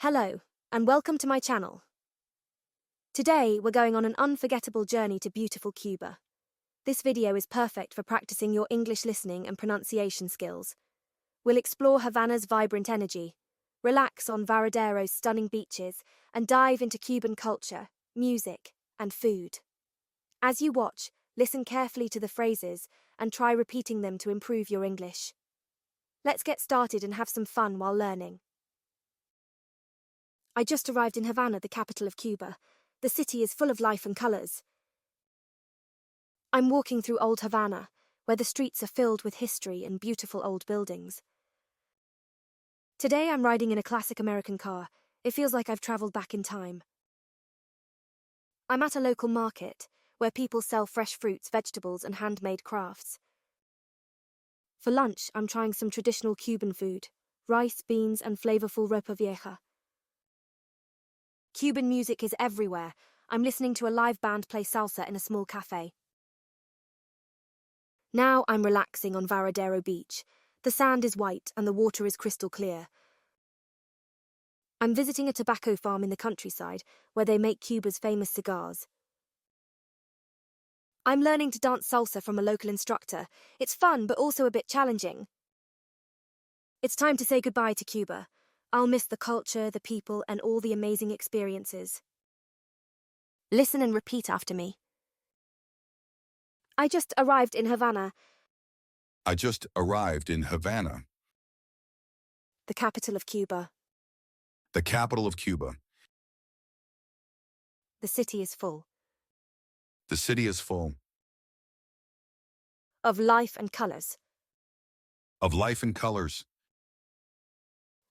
Hello, and welcome to my channel. Today, we're going on an unforgettable journey to beautiful Cuba. This video is perfect for practicing your English listening and pronunciation skills. We'll explore Havana's vibrant energy, relax on Varadero's stunning beaches, and dive into Cuban culture, music, and food. As you watch, listen carefully to the phrases and try repeating them to improve your English. Let's get started and have some fun while learning. I just arrived in Havana, the capital of Cuba. The city is full of life and colours. I'm walking through old Havana, where the streets are filled with history and beautiful old buildings. Today I'm riding in a classic American car. It feels like I've travelled back in time. I'm at a local market, where people sell fresh fruits, vegetables and handmade crafts. For lunch, I'm trying some traditional Cuban food, rice, beans and flavourful ropa vieja. Cuban music is everywhere. I'm listening to a live band play salsa in a small cafe. Now I'm relaxing on Varadero Beach. The sand is white and the water is crystal clear. I'm visiting a tobacco farm in the countryside where they make Cuba's famous cigars. I'm learning to dance salsa from a local instructor. It's fun but also a bit challenging. It's time to say goodbye to Cuba. I'll miss the culture, the people, and all the amazing experiences. Listen and repeat after me. I just arrived in Havana. I just arrived in Havana, The capital of Cuba. the capital of Cuba. The city is full The city is full of life and colours. of life and colors.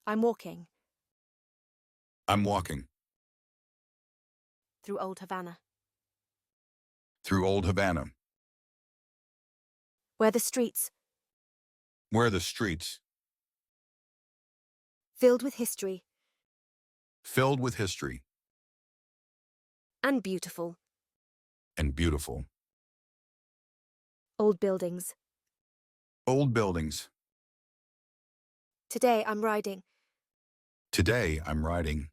I'm walking I'm walking through old Havana, through old Havana, where the streets, where the streets, filled with history filled with history and beautiful, and beautiful, old buildings. old buildings. Today I'm riding Today I'm riding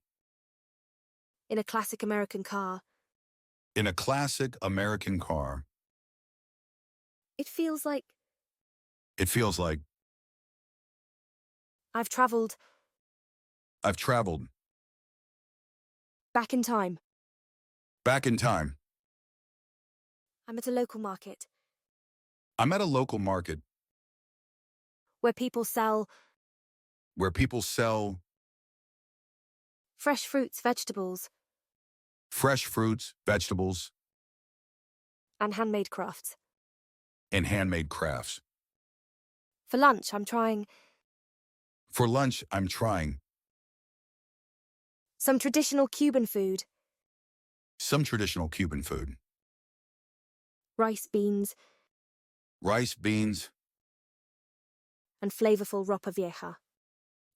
in a classic American car. in a classic American car. It feels like It feels like I've travelled I've traveled back in time. back in time. I'm at a local market I'm at a local market where people sell where people sell fresh fruits, vegetables, fresh fruits, vegetables, and handmade crafts. and handmade crafts. For lunch, I'm trying For lunch, I'm trying some traditional Cuban food, some traditional Cuban food. rice, beans, Rice, beans, and flavourful ropa vieja.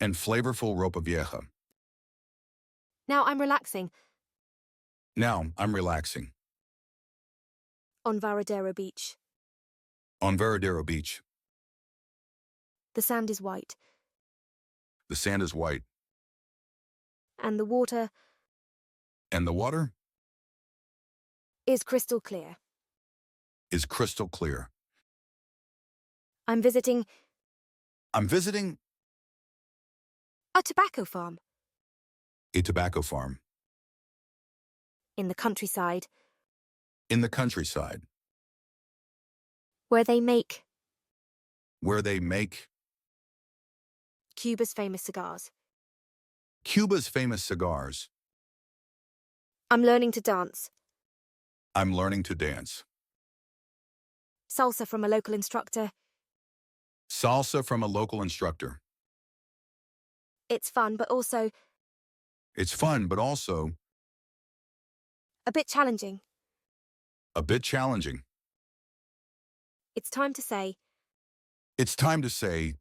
and flavorful ropa vieja. Now I'm relaxing Now I'm relaxing on Varadero Beach. on Varadero Beach. The sand is white, The sand is white, and the water and the water is crystal clear. is crystal clear. I'm visiting I'm visiting a tobacco farm a tobacco farm in the countryside in the countryside where they make where they make Cuba's famous cigars. Cuba's famous cigars. I'm learning to dance I'm learning to dance salsa from a local instructor. salsa from a local instructor. It's fun, but also It's fun, but also a bit challenging. a bit challenging. It's time to say It's time to say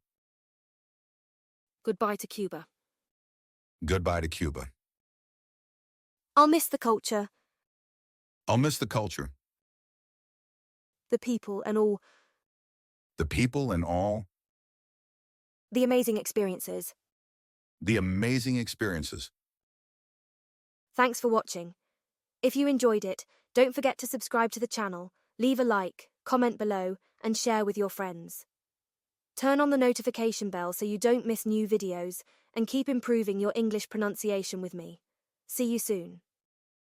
goodbye to Cuba. goodbye to Cuba. I'll miss the culture, I'll miss the culture, the people, and all the people and all the amazing experiences. the amazing experiences. Thanks for watching. If you enjoyed it, don't forget to subscribe to the channel, leave a like, comment below, and share with your friends. Turn on the notification bell so you don't miss new videos, and keep improving your English pronunciation with me. See you soon.